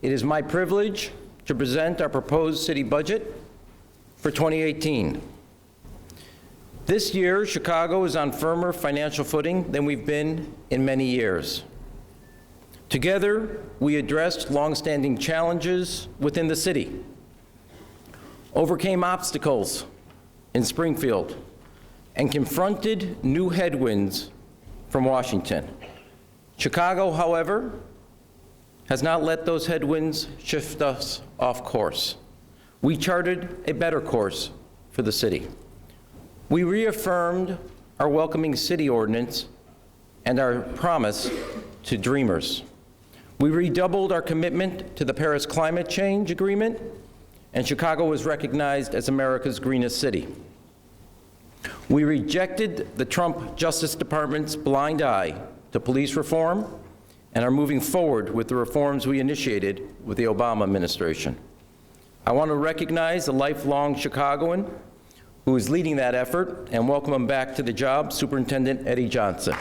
it is my privilege to present our proposed city budget for 2018. This year, Chicago is on firmer financial footing than we've been in many years. Together, we addressed longstanding challenges within the city, overcame obstacles in Springfield, and confronted new headwinds from Washington. Chicago, however, has not let those headwinds shift us off course. We charted a better course for the city. We reaffirmed our welcoming city ordinance and our promise to dreamers. We redoubled our commitment to the Paris Climate Change Agreement, and Chicago was recognized as America's greenest city. We rejected the Trump Justice Department's blind eye to police reform and are moving forward with the reforms we initiated with the Obama administration. I want to recognize a lifelong Chicagoan who is leading that effort and welcome him back to the job, Superintendent Eddie Johnson.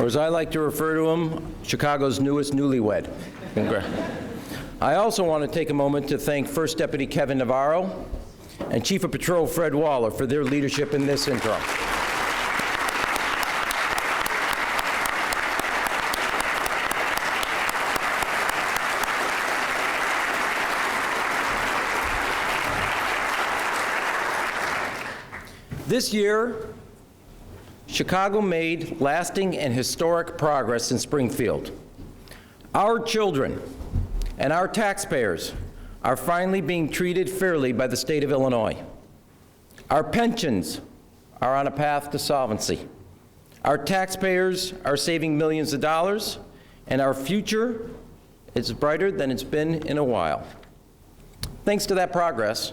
Or as I like to refer to him, Chicago's newest newlywed. I also want to take a moment to thank First Deputy Kevin Navarro and Chief of Patrol Fred Waller for their leadership in this interim. This year, Chicago made lasting and historic progress in Springfield. Our children and our taxpayers are finally being treated fairly by the state of Illinois. Our pensions are on a path to solvency. Our taxpayers are saving millions of dollars, and our future is brighter than it's been in a while. Thanks to that progress,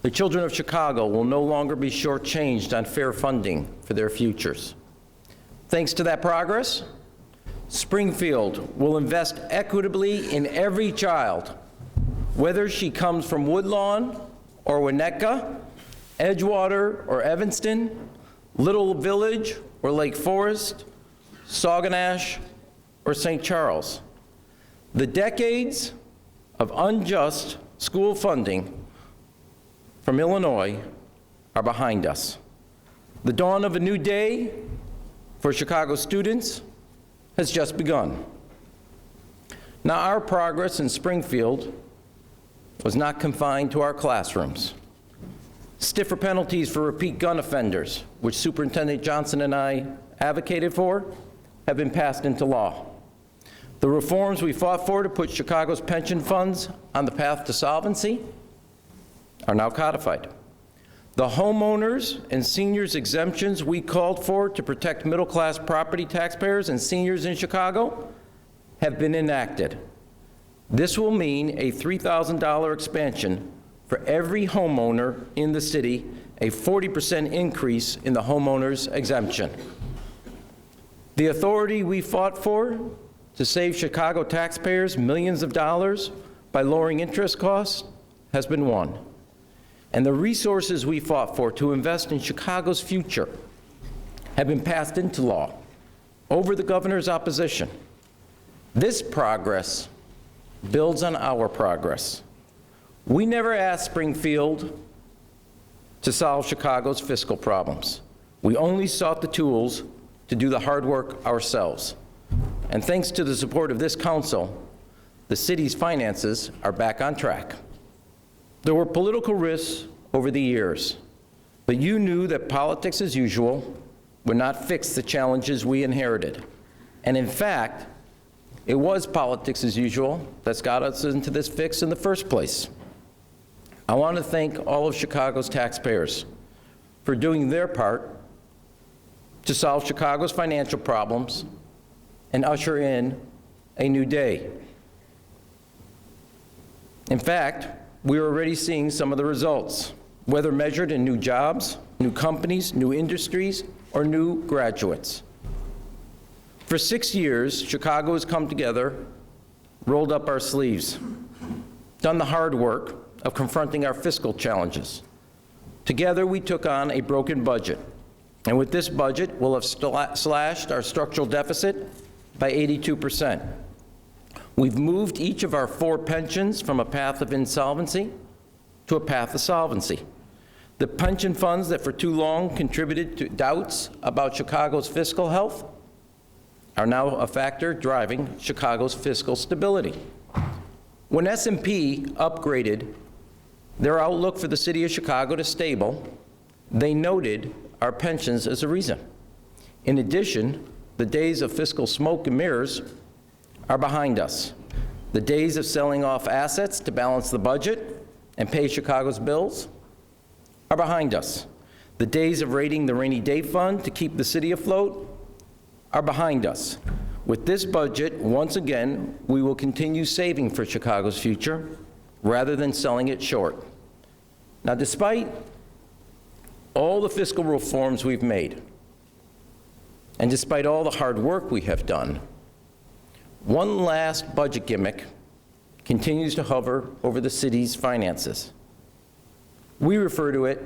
the children of Chicago will no longer be shortchanged on fair funding for their futures. Thanks to that progress, Springfield will invest equitably in every child, whether she comes from Woodlawn or Winnetka, Edgewater or Evanston, Little Village or Lake Forest, Sauganash or St. Charles. The decades of unjust school funding from Illinois are behind us. The dawn of a new day for Chicago students has just begun. Now, our progress in Springfield was not confined to our classrooms. Stiffer penalties for repeat gun offenders, which Superintendent Johnson and I advocated for, have been passed into law. The reforms we fought for to put Chicago's pension funds on the path to solvency are now codified. The homeowners and seniors exemptions we called for to protect middle-class property taxpayers and seniors in Chicago have been enacted. This will mean a $3,000 expansion for every homeowner in the city, a 40% increase in the homeowner's exemption. The authority we fought for to save Chicago taxpayers millions of dollars by lowering interest costs has been won. And the resources we fought for to invest in Chicago's future have been passed into law over the governor's opposition. This progress builds on our progress. We never asked Springfield to solve Chicago's fiscal problems. We only sought the tools to do the hard work ourselves. And thanks to the support of this council, the city's finances are back on track. There were political risks over the years, but you knew that politics as usual would not fix the challenges we inherited. And in fact, it was politics as usual that's got us into this fix in the first place. I want to thank all of Chicago's taxpayers for doing their part to solve Chicago's financial problems and usher in a new day. In fact, we're already seeing some of the results, whether measured in new jobs, new companies, new industries, or new graduates. For 6 years, Chicago has come together, rolled up our sleeves, done the hard work of confronting our fiscal challenges. Together, we took on a broken budget, and with this budget, we'll have slashed our structural deficit by 82%. We've moved each of our 4 pensions from a path of insolvency to a path of solvency. The pension funds that for too long contributed to doubts about Chicago's fiscal health are now a factor driving Chicago's fiscal stability. When S&P upgraded their outlook for the city of Chicago to stable, they noted our pensions as a reason. In addition, the days of fiscal smoke and mirrors are behind us. The days of selling off assets to balance the budget and pay Chicago's bills are behind us. The days of raiding the rainy day fund to keep the city afloat are behind us. With this budget, once again, we will continue saving for Chicago's future rather than selling it short. Now, despite all the fiscal reforms we've made, and despite all the hard work we have done, one last budget gimmick continues to hover over the city's finances. We refer to it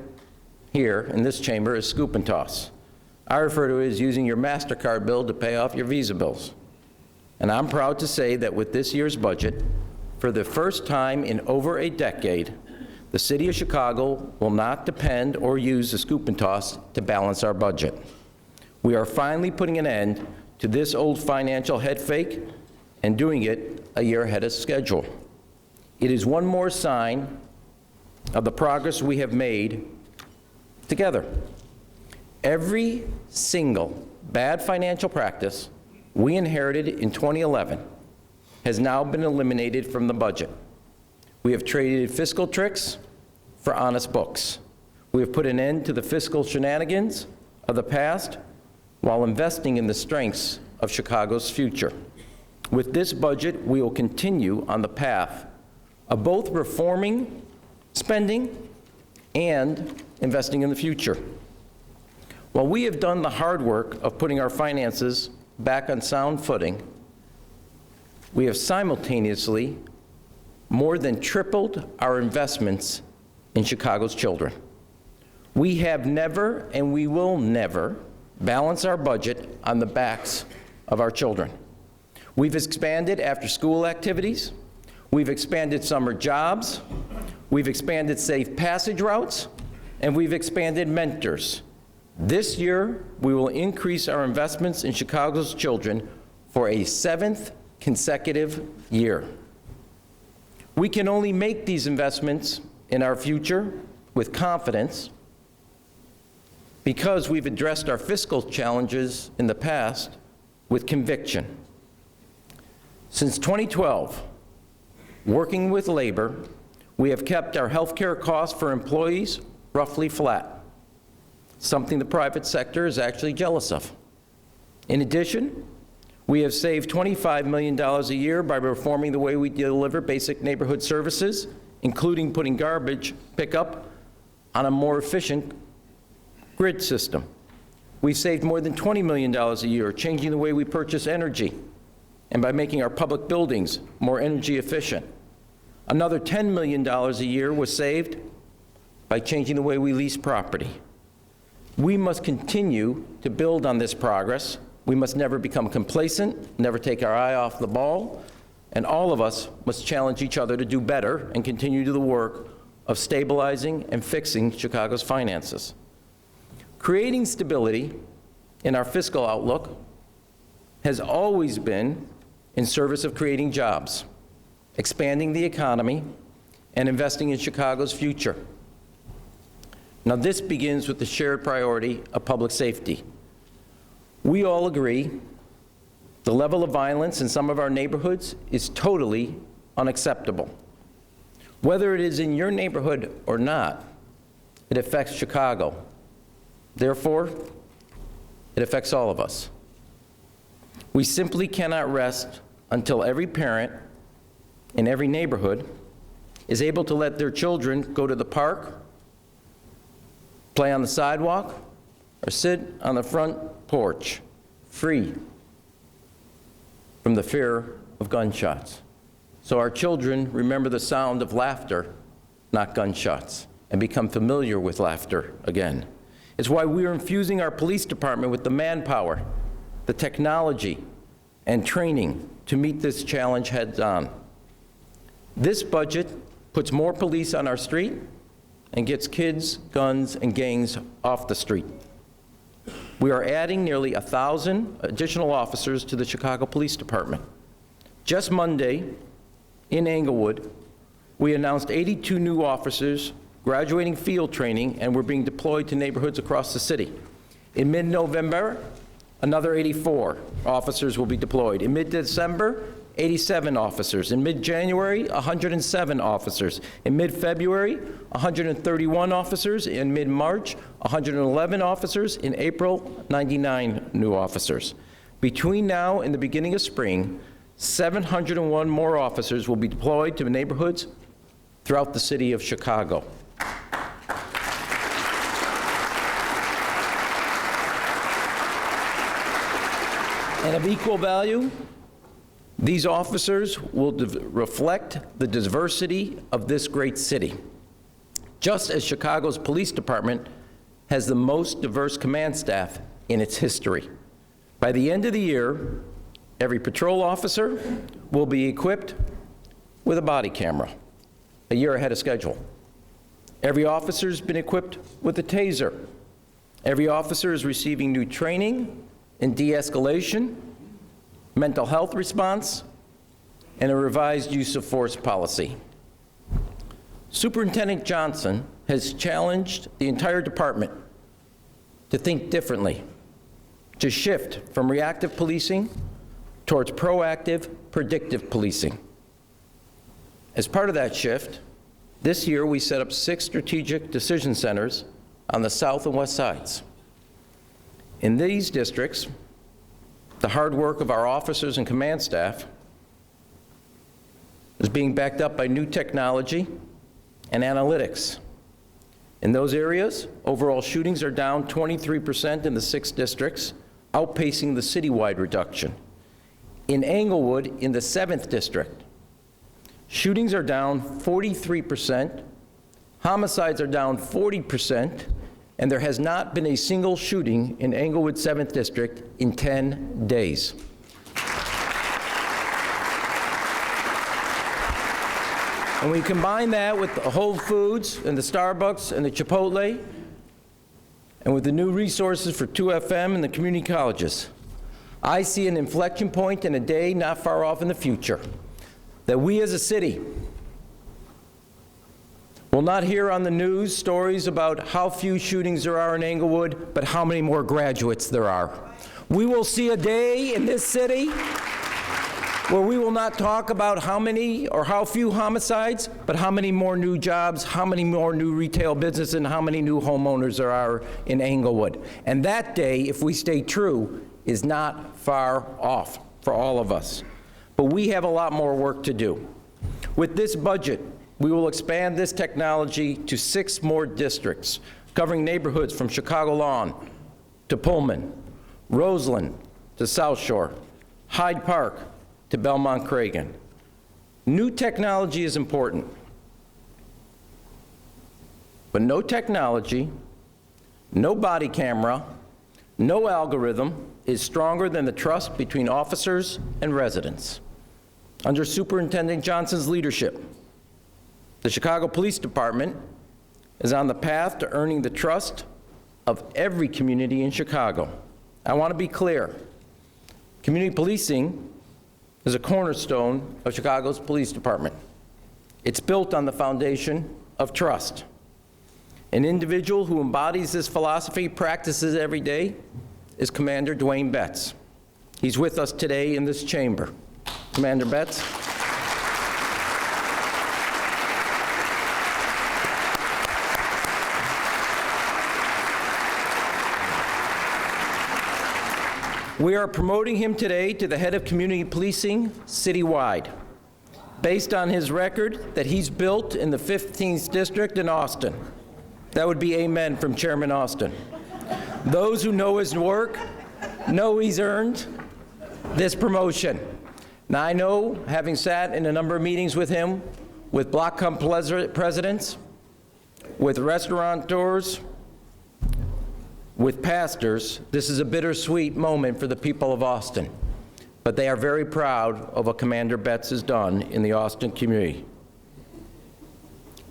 here in this chamber as scoop and toss. I refer to it as using your MasterCard bill to pay off your Visa bills. And I'm proud to say that with this year's budget, for the first time in over a decade, the city of Chicago will not depend or use the scoop and toss to balance our budget. We are finally putting an end to this old financial head fake and doing it a year ahead of schedule. It is one more sign of the progress we have made together. Every single bad financial practice we inherited in 2011 has now been eliminated from the budget. We have traded fiscal tricks for honest books. We have put an end to the fiscal shenanigans of the past while investing in the strengths of Chicago's future. With this budget, we will continue on the path of both reforming spending and investing in the future. While we have done the hard work of putting our finances back on sound footing, we have simultaneously more than tripled our investments in Chicago's children. We have never and we will never balance our budget on the backs of our children. We've expanded after-school activities, we've expanded summer jobs, we've expanded safe passage routes, and we've expanded mentors. This year, we will increase our investments in Chicago's children for a 7th consecutive year. We can only make these investments in our future with confidence because we've addressed our fiscal challenges in the past with conviction. Since 2012, working with labor, we have kept our health care costs for employees roughly flat, something the private sector is actually jealous of. In addition, we have saved $25 million a year by reforming the way we deliver basic neighborhood services, including putting garbage pickup on a more efficient grid system. We've saved more than $20 million a year changing the way we purchase energy and by making our public buildings more energy efficient. Another $10 million a year was saved by changing the way we lease property. We must continue to build on this progress. We must never become complacent, never take our eye off the ball, and all of us must challenge each other to do better and continue to the work of stabilizing and fixing Chicago's finances. Creating stability in our fiscal outlook has always been in service of creating jobs, expanding the economy, and investing in Chicago's future. Now, this begins with the shared priority of public safety. We all agree the level of violence in some of our neighborhoods is totally unacceptable. Whether it is in your neighborhood or not, it affects Chicago. Therefore, it affects all of us. We simply cannot rest until every parent in every neighborhood is able to let their children go to the park, play on the sidewalk, or sit on the front porch, free the fear of gunshots. So our children remember the sound of laughter, not gunshots, and become familiar with laughter again. It's why we are infusing our police department with the manpower, the technology, and training to meet this challenge heads on. This budget puts more police on our street and gets kids, guns, and gangs off the street. We are adding nearly 1,000 additional officers to the Chicago Police Department. Just Monday, in Englewood, we announced 82 new officers graduating field training and were being deployed to neighborhoods across the city. In mid-November, another 84 officers will be deployed. In mid-December, 87 officers. In mid-January, 107 officers. In mid-February, 131 officers. In mid-March, 111 officers. In April, 99 new officers. Between now and the beginning of spring, 701 more officers will be deployed to neighborhoods throughout the city of Chicago. And of equal value, these officers will reflect the diversity of this great city. Just as Chicago's police department has the most diverse command staff in its history. By the end of the year, every patrol officer will be equipped with a body camera, a year ahead of schedule. Every officer's been equipped with a taser. Every officer is receiving new training in de-escalation, mental health response, and a revised use of force policy. Superintendent Johnson has challenged the entire department to think differently, to shift from reactive policing towards proactive, predictive policing. As part of that shift, this year we set up 6 strategic decision centers on the south and west sides. In these districts, the hard work of our officers and command staff is being backed up by new technology and analytics. In those areas, overall shootings are down 23% in the 6 districts, outpacing the citywide reduction. In Englewood, in the 7th district, shootings are down 43%, homicides are down 40%, and there has not been a single shooting in Englewood 7th district in 10 days. And we combine that with the Whole Foods and the Starbucks and the Chipotle, and with the new resources for 2FM and the community colleges, I see an inflection point in a day not far off in the future, that we as a city will not hear on the news stories about how few shootings there are in Englewood, but how many more graduates there are. We will see a day in this city where we will not talk about how many or how few homicides, but how many more new jobs, how many more new retail businesses, and how many new homeowners there are in Englewood. And that day, if we stay true, is not far off for all of us. But we have a lot more work to do. With this budget, we will expand this technology to 6 more districts, covering neighborhoods from Chicago Lawn to Pullman, Roseland to South Shore, Hyde Park to Belmont Cragen. New technology is important, but no technology, no body camera, no algorithm is stronger than the trust between officers and residents. Under Superintendent Johnson's leadership, the Chicago Police Department is on the path to earning the trust of every community in Chicago. I want to be clear. Community policing is a cornerstone of Chicago's police department. It's built on the foundation of trust. An individual who embodies this philosophy, practices every day, is Commander Dwayne Betts. He's with us today in this chamber. Commander Betts. We are promoting him today to the head of community policing citywide, based on his record that he's built in the 15th district in Austin. That would be amen from Chairman Austin. Those who know his work know he's earned this promotion. Now, I know, having sat in a number of meetings with him, with block club presidents, with restaurateurs, with pastors, this is a bittersweet moment for the people of Austin. But they are very proud of what Commander Betts has done in the Austin community.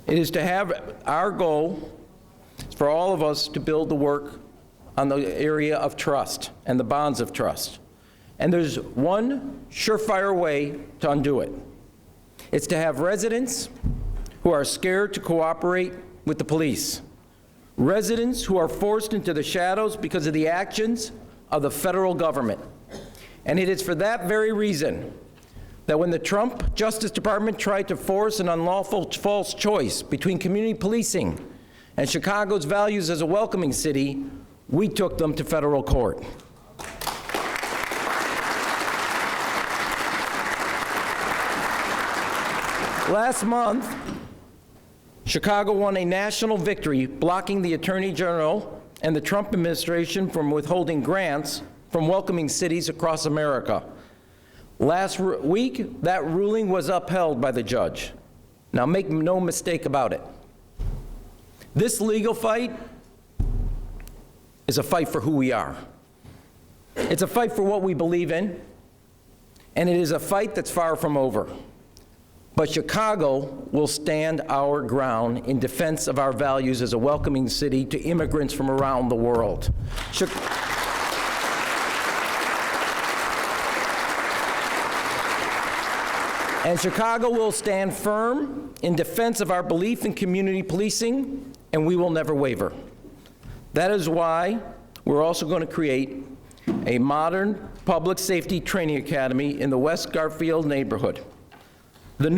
It is to have our goal for all of us to build the work on the area of trust and the bonds of trust. And there's one surefire way to undo it. It's to have residents who are scared to cooperate with the police. Residents who are forced into the shadows because of the actions of the federal government. And it is for that very reason that when the Trump Justice Department tried to force an unlawful false choice between community policing and Chicago's values as a welcoming city, we took them to federal court. Last month, Chicago won a national victory blocking the Attorney General and the Trump administration from withholding grants from welcoming cities across America. Last week, that ruling was upheld by the judge. Now, make no mistake about it. This legal fight is a fight for who we are. It's a fight for what we believe in, and it is a fight that's far from over. But Chicago will stand our ground in defense of our values as a welcoming city to immigrants from around the world. And Chicago will stand firm in defense of our belief in community policing, and we will never waver. That is why we're also going to create a modern public safety training academy in the West Garfield neighborhood. The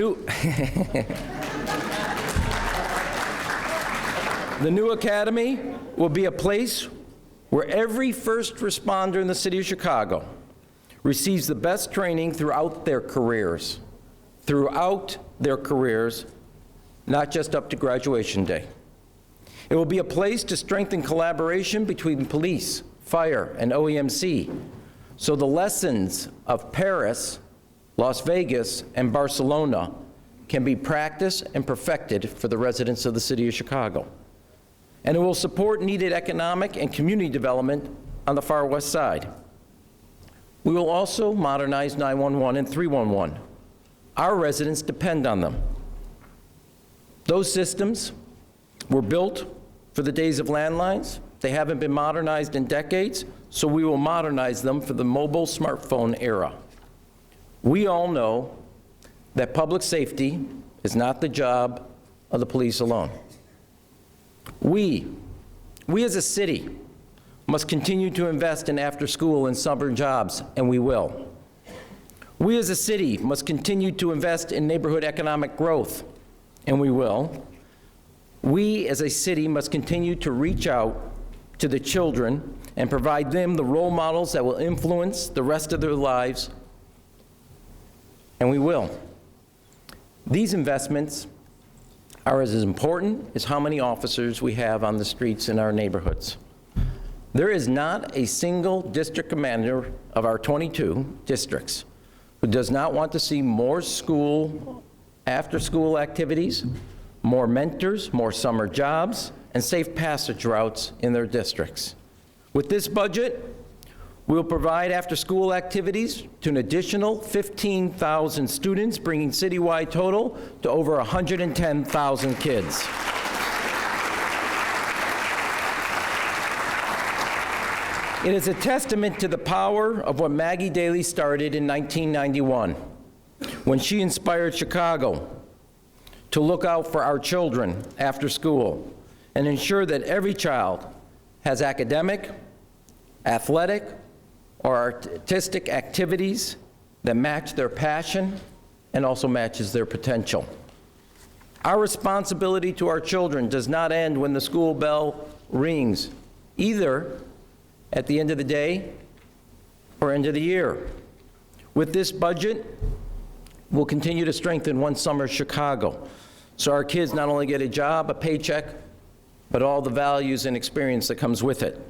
new academy will be a place where every first responder in the city of Chicago receives the best training throughout their careers, not just up to graduation day. It will be a place to strengthen collaboration between police, fire, and OEMC, so the lessons of Paris, Las Vegas, and Barcelona can be practiced and perfected for the residents of the city of Chicago. And it will support needed economic and community development on the far west side. We will also modernize 911 and 311. Our residents depend on them. Those systems were built for the days of landlines. They haven't been modernized in decades, so we will modernize them for the mobile smartphone era. We all know that public safety is not the job of the police alone. We as a city must continue to invest in after-school and summer jobs, and we will. We as a city must continue to invest in neighborhood economic growth, and we will. We as a city must continue to reach out to the children and provide them the role models that will influence the rest of their lives, and we will. These investments are as important as how many officers we have on the streets in our neighborhoods. There is not a single district commander of our 22 districts who does not want to see more school, after-school activities, more mentors, more summer jobs, and safe passage routes in their districts. With this budget, we'll provide after-school activities to an additional 15,000 students, bringing citywide total to over 110,000 kids. It is a testament to the power of what Maggie Daley started in 1991, when she inspired Chicago to look out for our children after school and ensure that every child has academic, athletic, or artistic activities that match their passion and also matches their potential. Our responsibility to our children does not end when the school bell rings, either at the end of the day or end of the year. With this budget, we'll continue to strengthen One Summer Chicago, so our kids not only get a job, a paycheck, but all the values and experience that comes with it.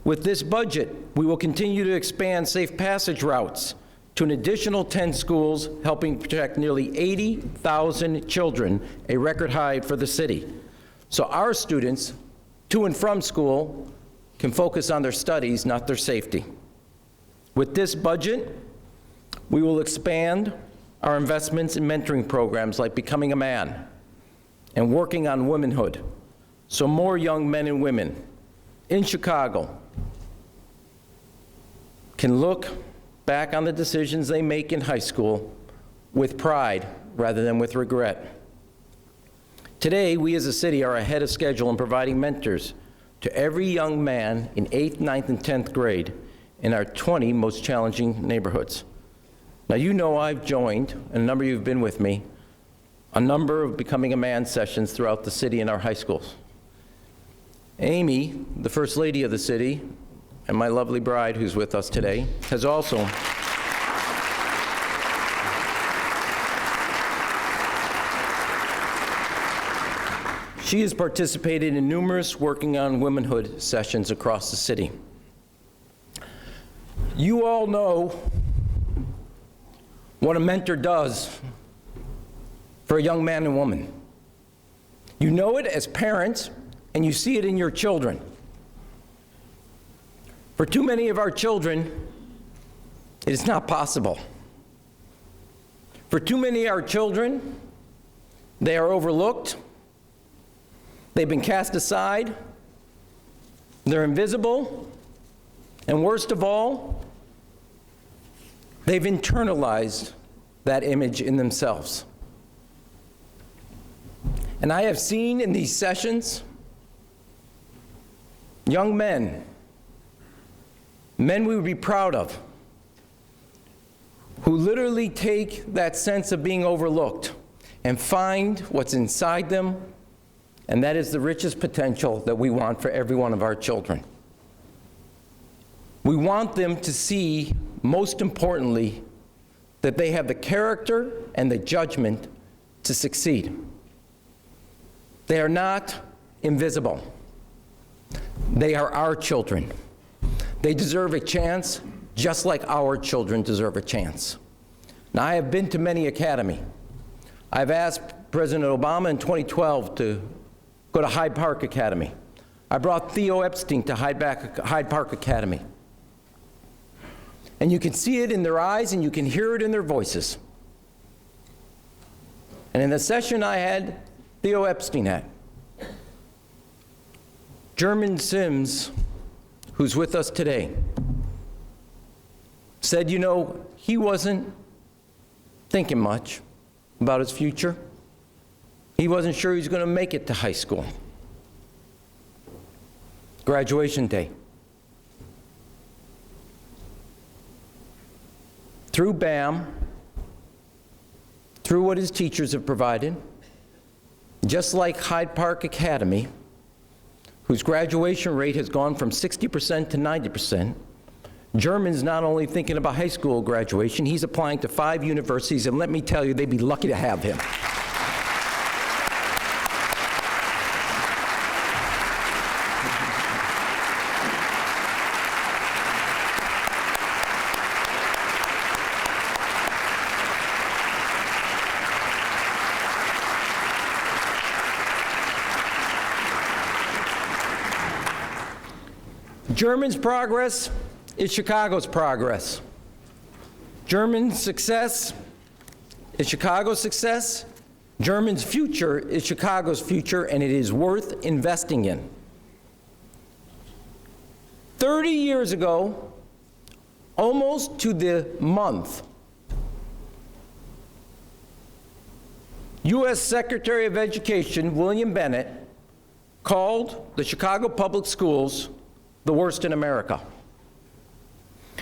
With this budget, we will continue to expand safe passage routes to an additional 10 schools, helping protect nearly 80,000 children, a record high for the city. So our students, to and from school, can focus on their studies, not their safety. With this budget, we will expand our investments in mentoring programs like Becoming a Man and working on womanhood, so more young men and women in Chicago can look back on the decisions they make in high school with pride rather than with regret. Today, we as a city are ahead of schedule in providing mentors to every young man in 8th, 9th, and 10th grade in our 20 most challenging neighborhoods. Now, you know I've joined, and a number of you have been with me, a number of Becoming a Man sessions throughout the city and our high schools. Amy, the First Lady of the city, and my lovely bride who's with us today, has also she has participated in numerous working on womanhood sessions across the city. You all know what a mentor does for a young man and woman. You know it as parents, and you see it in your children. For too many of our children, it is not possible. For too many of our children, they are overlooked, they've been cast aside, they're invisible, and worst of all, they've internalized that image in themselves. And I have seen in these sessions young men we would be proud of, who literally take that sense of being overlooked and find what's inside them, and that is the richest potential that we want for every one of our children. We want them to see, most importantly, that they have the character and the judgment to succeed. They are not invisible. They are our children. They deserve a chance just like our children deserve a chance. Now, I have been to many academies. I've asked President Obama in 2012 to go to Hyde Park Academy. I brought Theo Epstein to Hyde Park Academy. And you can see it in their eyes and you can hear it in their voices. And in the session I had Theo Epstein at, German Sims, who's with us today, said, you know, he wasn't thinking much about his future. He wasn't sure he was going to make it to high school. Graduation day. Through BAM, through what his teachers have provided, just like Hyde Park Academy, whose graduation rate has gone from 60% to 90%, German's not only thinking about high school graduation, he's applying to 5 universities, and let me tell you, they'd be lucky to have him. German's progress is Chicago's progress. German's success is Chicago's success. German's future is Chicago's future, and it is worth investing in. 30 years ago, almost to the month, U.S. Secretary of Education William Bennett called the Chicago Public Schools the worst in America.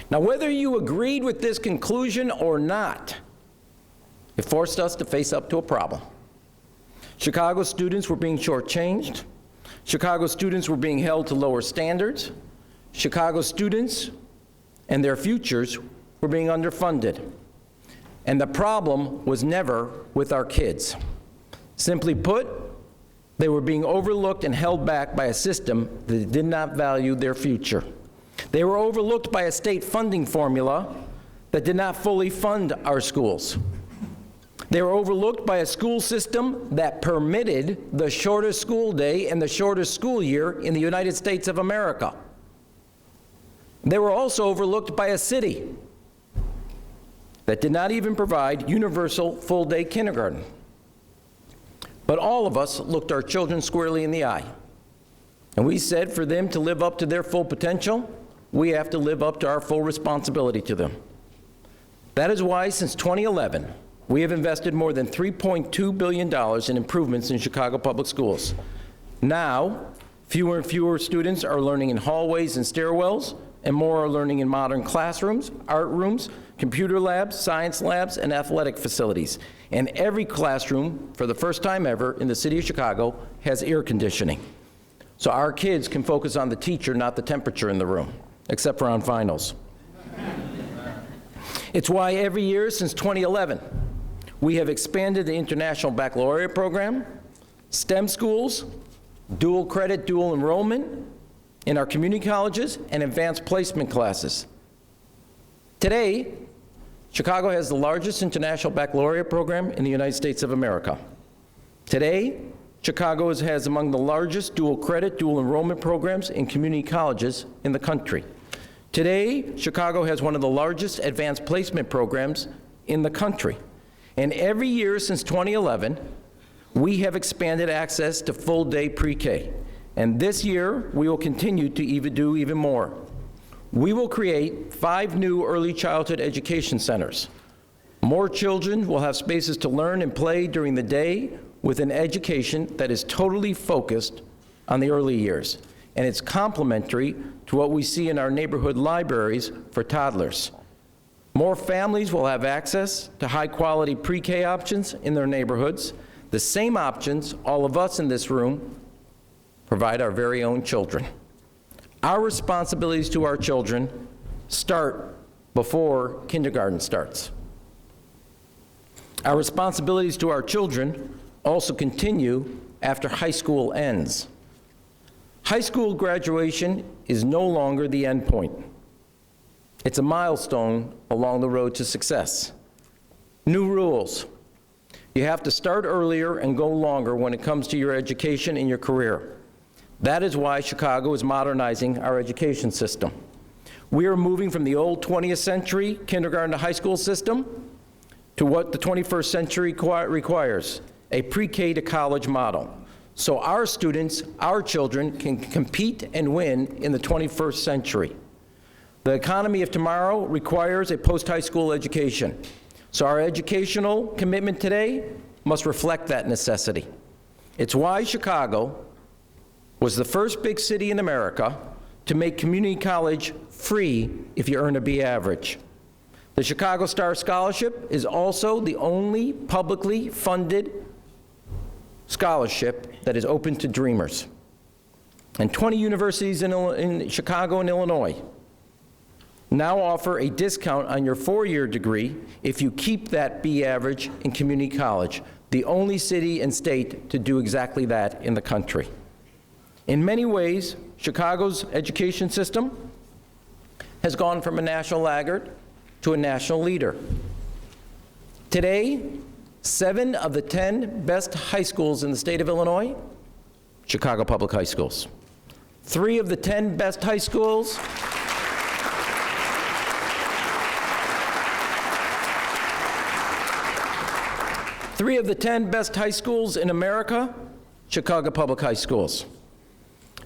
Now, whether you agreed with this conclusion or not, it forced us to face up to a problem. Chicago students were being shortchanged. Chicago students were being held to lower standards. Chicago students and their futures were being underfunded. And the problem was never with our kids. Simply put, they were being overlooked and held back by a system that did not value their future. They were overlooked by a state funding formula that did not fully fund our schools. They were overlooked by a school system that permitted the shortest school day and the shortest school year in the United States of America. They were also overlooked by a city that did not even provide universal full-day kindergarten. But all of us looked our children squarely in the eye, and we said for them to live up to their full potential, we have to live up to our full responsibility to them. That is why, since 2011, we have invested more than $3.2 billion in improvements in Chicago public schools. Now, fewer and fewer students are learning in hallways and stairwells, and more are learning in modern classrooms, art rooms, computer labs, science labs, and athletic facilities. And every classroom, for the first time ever in the city of Chicago, has air conditioning. So our kids can focus on the teacher, not the temperature in the room, except for on finals. It's why every year since 2011, we have expanded the International Baccalaureate program, STEM schools, dual credit, dual enrollment in our community colleges, and advanced placement classes. Today, Chicago has the largest international baccalaureate program in the United States of America. Today, Chicago has among the largest dual credit, dual enrollment programs in community colleges in the country. Today, Chicago has one of the largest advanced placement programs in the country. And every year since 2011, we have expanded access to full-day pre-K. And this year, we will continue to do even more. We will create 5 new early childhood education centers. More children will have spaces to learn and play during the day with an education that is totally focused on the early years. And it's complementary to what we see in our neighborhood libraries for toddlers. More families will have access to high-quality pre-K options in their neighborhoods, the same options all of us in this room provide our very own children. Our responsibilities to our children start before kindergarten starts. Our responsibilities to our children also continue after high school ends. High school graduation is no longer the end point. It's a milestone along the road to success. New rules. You have to start earlier and go longer when it comes to your education and your career. That is why Chicago is modernizing our education system. We are moving from the old 20th century kindergarten to high school system to what the 21st century requires, a pre-K to college model. So our students, our children, can compete and win in the 21st century. The economy of tomorrow requires a post-high school education. So our educational commitment today must reflect that necessity. It's why Chicago was the first big city in America to make community college free if you earn a B average. The Chicago Star Scholarship is also the only publicly funded scholarship that is open to dreamers. And 20 universities in Chicago and Illinois now offer a discount on your 4-year degree if you keep that B average in community college, the only city and state to do exactly that in the country. In many ways, Chicago's education system has gone from a national laggard to a national leader. Today, 7 of the 10 best high schools in the state of Illinois, Chicago Public High Schools. 3 of the 10 best high schools, Three of the 10 best high schools in America, Chicago Public High Schools.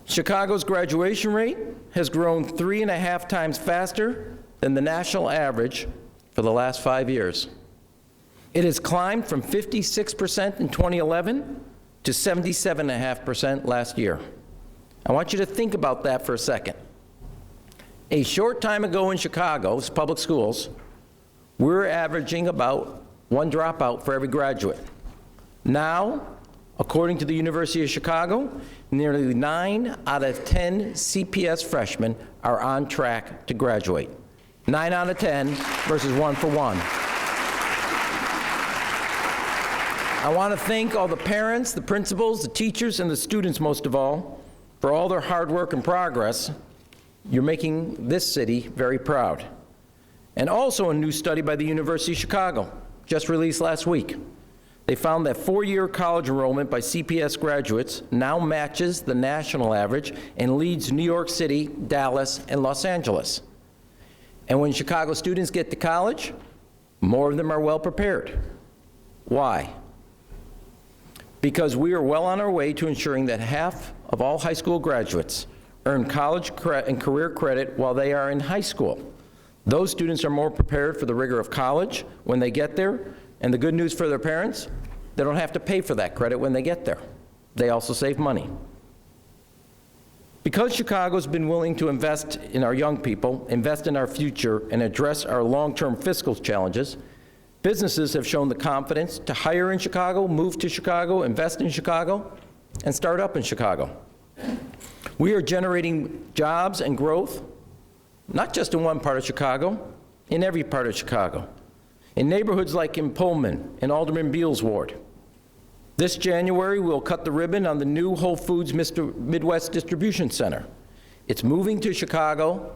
Chicago's graduation rate has grown 3.5 times faster than the national average for the last 5 years. It has climbed from 56% in 2011 to 77.5% last year. I want you to think about that for a second. A short time ago in Chicago's public schools, we were averaging about 1 dropout for every graduate. Now, according to the University of Chicago, nearly 9 out of 10 CPS freshmen are on track to graduate. 9 out of 10 versus 1 for 1. I want to thank all the parents, the principals, the teachers, and the students most of all for all their hard work and progress. You're making this city very proud. And also a new study by the University of Chicago, just released last week. They found that 4-year college enrollment by CPS graduates now matches the national average and leads New York City, Dallas, and Los Angeles. And when Chicago students get to college, more of them are well prepared. Why? Because we are well on our way to ensuring that half of all high school graduates earn college and career credit while they are in high school. Those students are more prepared for the rigor of college when they get there, and the good news for their parents, they don't have to pay for that credit when they get there. They also save money. Because Chicago's been willing to invest in our young people, invest in our future, and address our long-term fiscal challenges, businesses have shown the confidence to hire in Chicago, move to Chicago, invest in Chicago, and start up in Chicago. We are generating jobs and growth, not just in one part of Chicago, in every part of Chicago. In neighborhoods like in Pullman and Alderman Beals Ward. This January, we'll cut the ribbon on the new Whole Foods Midwest Distribution Center. It's moving to Chicago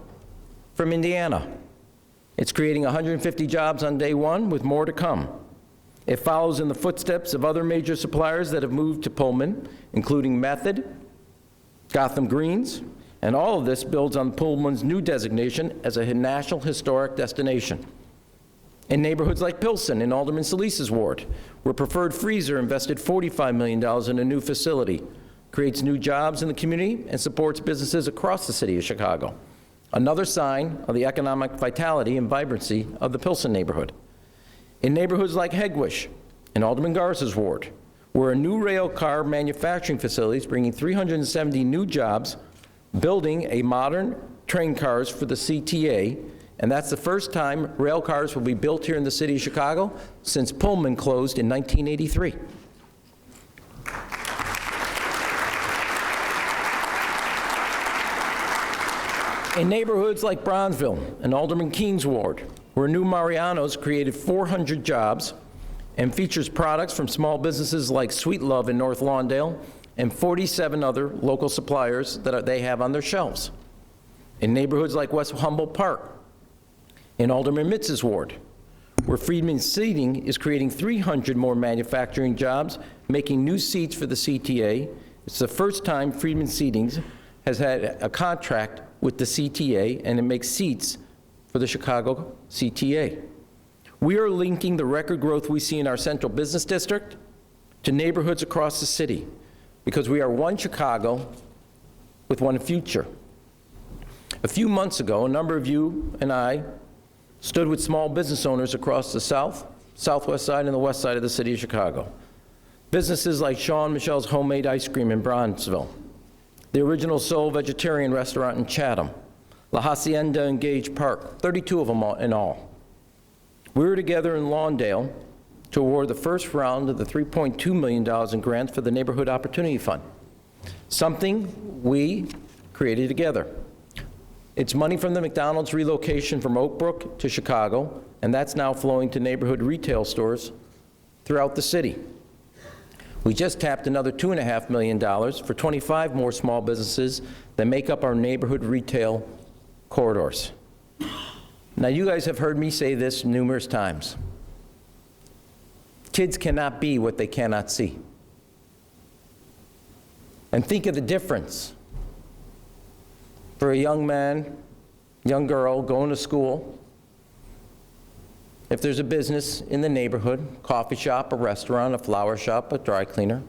from Indiana. It's creating 150 jobs on day one, with more to come. It follows in the footsteps of other major suppliers that have moved to Pullman, including Method, Gotham Greens, and all of this builds on Pullman's new designation as a National Historic Destination. In neighborhoods like Pilsen in Alderman Solis's ward, where Preferred Freezer invested $45 million in a new facility, creates new jobs in the community, and supports businesses across the city of Chicago. Another sign of the economic vitality and vibrancy of the Pilsen neighborhood. In neighborhoods like Hegwish in Alderman Garza's ward, where a new rail car manufacturing facility is bringing 370 new jobs, building a modern train cars for the CTA, and that's the first time rail cars will be built here in the city of Chicago since Pullman closed in 1983. In neighborhoods like Bronzeville and Alderman Keene's ward, where new Mariano's created 400 jobs and features products from small businesses like Sweet Love in North Lawndale and 47 other local suppliers that they have on their shelves. In neighborhoods like West Humboldt Park, in Alderman Mitz's ward, where Friedman Seating is creating 300 more manufacturing jobs, making new seats for the CTA. It's the first time Friedman Seating has had a contract with the CTA, and it makes seats for the Chicago CTA. We are linking the record growth we see in our central business district to neighborhoods across the city, because we are one Chicago with one future. A few months ago, a number of you and I stood with small business owners across the south, southwest side, and the west side of the city of Chicago. Businesses like Shaw and Michelle's Homemade Ice Cream in Bronzeville, the Original Soul Vegetarian Restaurant in Chatham, La Hacienda in Gage Park, 32 of them in all. We were together in Lawndale to award the first round of the $3.2 million in grants for the Neighborhood Opportunity Fund, something we created together. It's money from the McDonald's relocation from Oak Brook to Chicago, and that's now flowing to neighborhood retail stores throughout the city. We just tapped another $2.5 million for 25 more small businesses that make up our neighborhood retail corridors. Now, you guys have heard me say this numerous times. Kids cannot be what they cannot see. And think of the difference for a young man, young girl going to school. If there's a business in the neighborhood, coffee shop, a restaurant, a flower shop, a dry cleaner,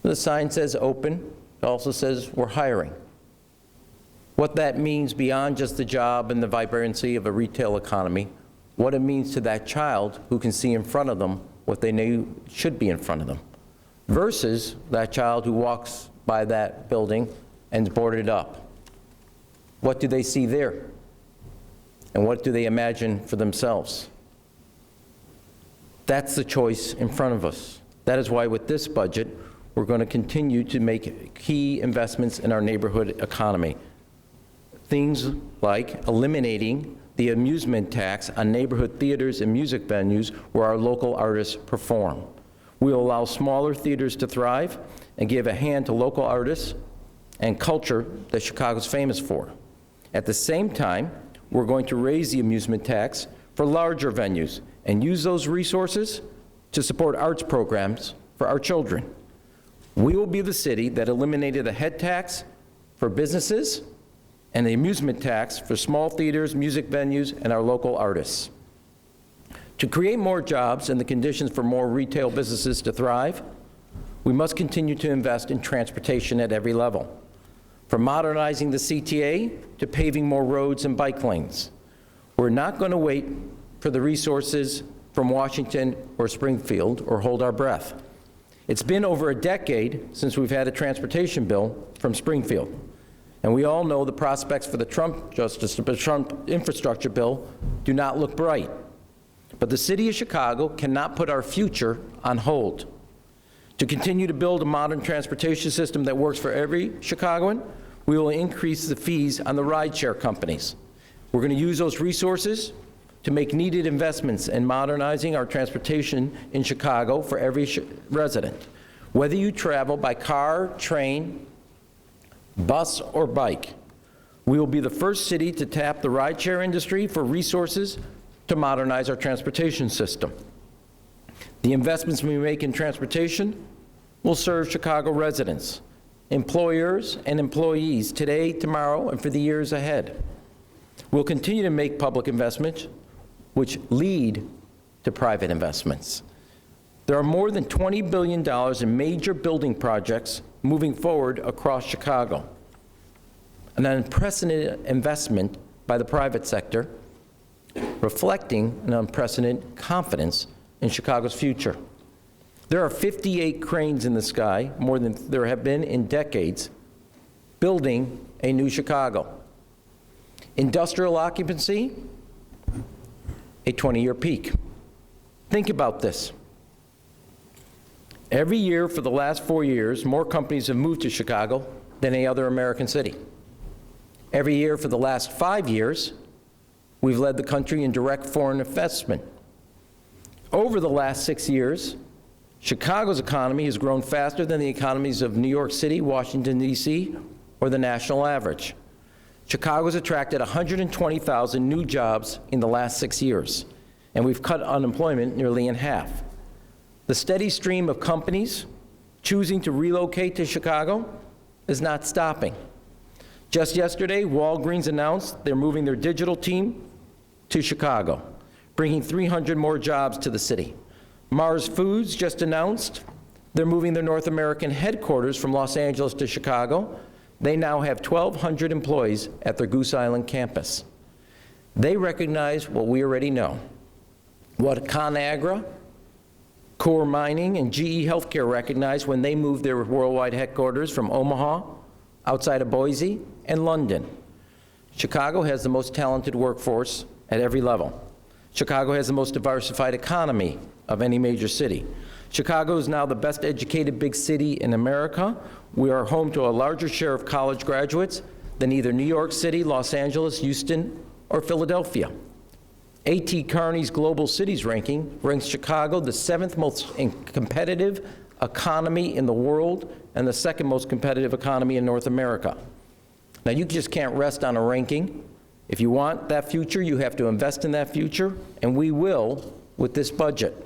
the sign says open, it also says we're hiring. What that means beyond just the job and the vibrancy of a retail economy, what it means to that child who can see in front of them what they know should be in front of them, versus that child who walks by that building and is boarded up. What do they see there? And what do they imagine for themselves? That's the choice in front of us. That is why with this budget, we're going to continue to make key investments in our neighborhood economy. Things like eliminating the amusement tax on neighborhood theaters and music venues where our local artists perform. We will allow smaller theaters to thrive and give a hand to local artists and culture that Chicago's famous for. At the same time, we're going to raise the amusement tax for larger venues and use those resources to support arts programs for our children. We will be the city that eliminated the head tax for businesses and the amusement tax for small theaters, music venues, and our local artists. To create more jobs and the conditions for more retail businesses to thrive, we must continue to invest in transportation at every level, from modernizing the CTA to paving more roads and bike lanes. We're not going to wait for the resources from Washington or Springfield or hold our breath. It's been over a decade since we've had a transportation bill from Springfield, and we all know the prospects for the Trump infrastructure bill do not look bright. But the city of Chicago cannot put our future on hold. To continue to build a modern transportation system that works for every Chicagoan, we will increase the fees on the rideshare companies. We're going to use those resources to make needed investments in modernizing our transportation in Chicago for every resident. Whether you travel by car, train, bus, or bike, we will be the first city to tap the rideshare industry for resources to modernize our transportation system. The investments we make in transportation will serve Chicago residents, employers, and employees today, tomorrow, and for the years ahead. We'll continue to make public investments which lead to private investments. There are more than $20 billion in major building projects moving forward across Chicago, an unprecedented investment by the private sector, reflecting an unprecedented confidence in Chicago's future. There are 58 cranes in the sky, more than there have been in decades, building a new Chicago. Industrial occupancy, a 20-year peak. Think about this. Every year for the last 4 years, more companies have moved to Chicago than any other American city. Every year for the last 5 years, we've led the country in direct foreign investment. Over the last 6 years, Chicago's economy has grown faster than the economies of New York City, Washington, D.C., or the national average. Chicago's attracted 120,000 new jobs in the last 6 years, and we've cut unemployment nearly in half. The steady stream of companies choosing to relocate to Chicago is not stopping. Just yesterday, Walgreens announced they're moving their digital team to Chicago, bringing 300 more jobs to the city. Mars Foods just announced they're moving their North American headquarters from Los Angeles to Chicago. They now have 1,200 employees at their Goose Island campus. They recognize what we already know, what ConAgra, Core Mining, and GE Healthcare recognized when they moved their worldwide headquarters from Omaha, outside of Boise, and London. Chicago has the most talented workforce at every level. Chicago has the most diversified economy of any major city. Chicago is now the best educated big city in America. We are home to a larger share of college graduates than either New York City, Los Angeles, Houston, or Philadelphia. A.T. Kearney's Global Cities ranking ranks Chicago the 7th most competitive economy in the world and the 2nd most competitive economy in North America. Now, you just can't rest on a ranking. If you want that future, you have to invest in that future, and we will with this budget.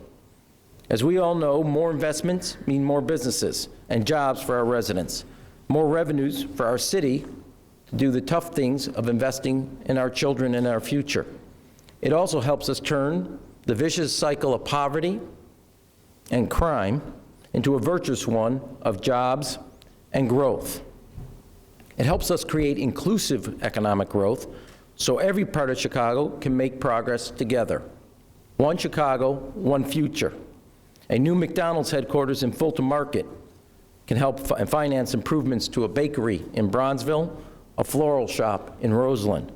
As we all know, more investments mean more businesses and jobs for our residents, more revenues for our city to do the tough things of investing in our children and our future. It also helps us turn the vicious cycle of poverty and crime into a virtuous one of jobs and growth. It helps us create inclusive economic growth so every part of Chicago can make progress together. One Chicago, one future. A new McDonald's headquarters in Fulton Market can help finance improvements to a bakery in Bronzeville, a floral shop in Roseland.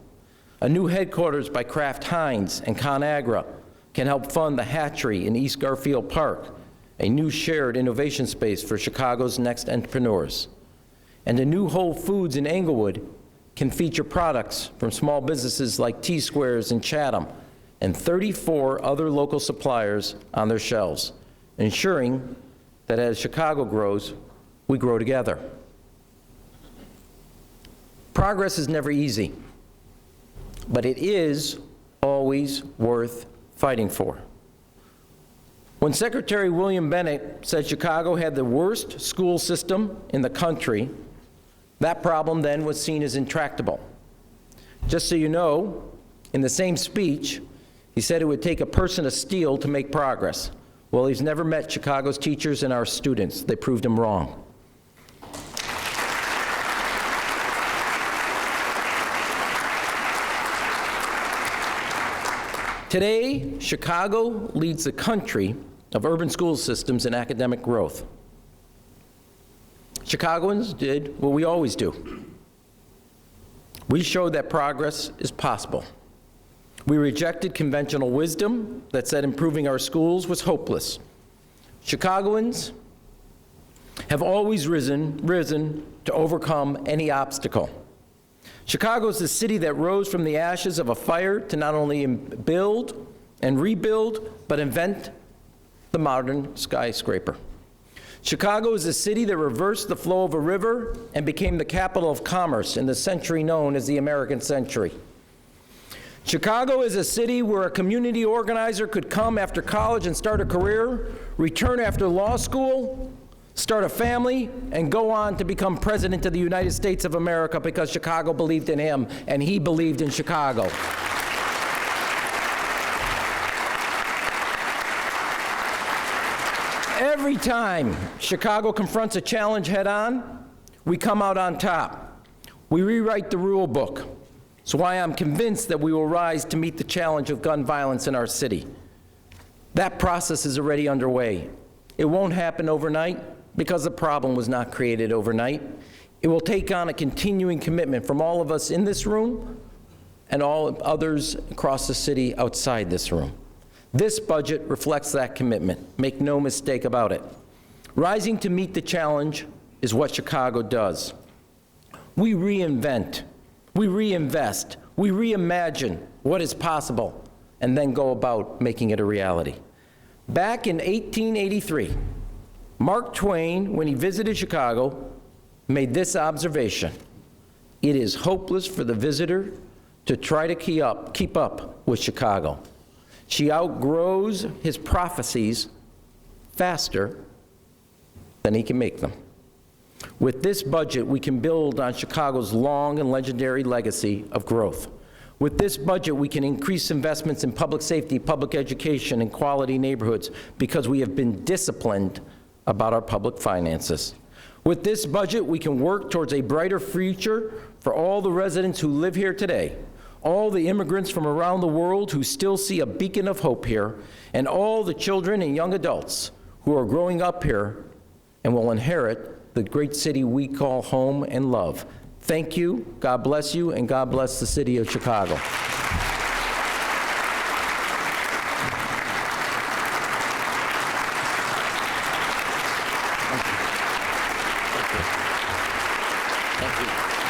A new headquarters by Kraft Heinz and ConAgra can help fund the hatchery in East Garfield Park, a new shared innovation space for Chicago's next entrepreneurs. And a new Whole Foods in Englewood can feature products from small businesses like T-Squares in Chatham and 34 other local suppliers on their shelves, ensuring that as Chicago grows, we grow together. Progress is never easy. but it is always worth fighting for. When Secretary William Bennett said Chicago had the worst school system in the country, that problem then was seen as intractable. Just so you know, in the same speech, he said it would take a person of steel to make progress. Well, he's never met Chicago's teachers and our students. They proved him wrong. Today, Chicago leads the country of urban school systems in academic growth. Chicagoans did what we always do. We showed that progress is possible. We rejected conventional wisdom that said improving our schools was hopeless. Chicagoans have always risen to overcome any obstacle. Chicago is the city that rose from the ashes of a fire to not only build and rebuild, but invent the modern skyscraper. Chicago is a city that reversed the flow of a river and became the capital of commerce in the century known as the American century. Chicago is a city where a community organizer could come after college and start a career, return after law school, start a family, and go on to become president of the United States of America because Chicago believed in him and he believed in Chicago. Every time Chicago confronts a challenge head-on, we come out on top. We rewrite the rule book. So why I'm convinced that we will rise to meet the challenge of gun violence in our city. That process is already underway. It won't happen overnight because the problem was not created overnight. It will take on a continuing commitment from all of us in this room and all others across the city outside this room. This budget reflects that commitment. Make no mistake about it. Rising to meet the challenge is what Chicago does. We reinvent, we reinvest, we reimagine what is possible, and then go about making it a reality. Back in 1883, Mark Twain, when he visited Chicago, made this observation: "It is hopeless for the visitor to try to keep up with Chicago. She outgrows his prophecies faster than he can make them." With this budget, we can build on Chicago's long and legendary legacy of growth. With this budget, we can increase investments in public safety, public education, and quality neighborhoods because we have been disciplined about our public finances. With this budget, we can work towards a brighter future for all the residents who live here today, all the immigrants from around the world who still see a beacon of hope here, and all the children and young adults who are growing up here and will inherit the great city we call home and love. Thank you, God bless you, and God bless the city of Chicago. Thank you.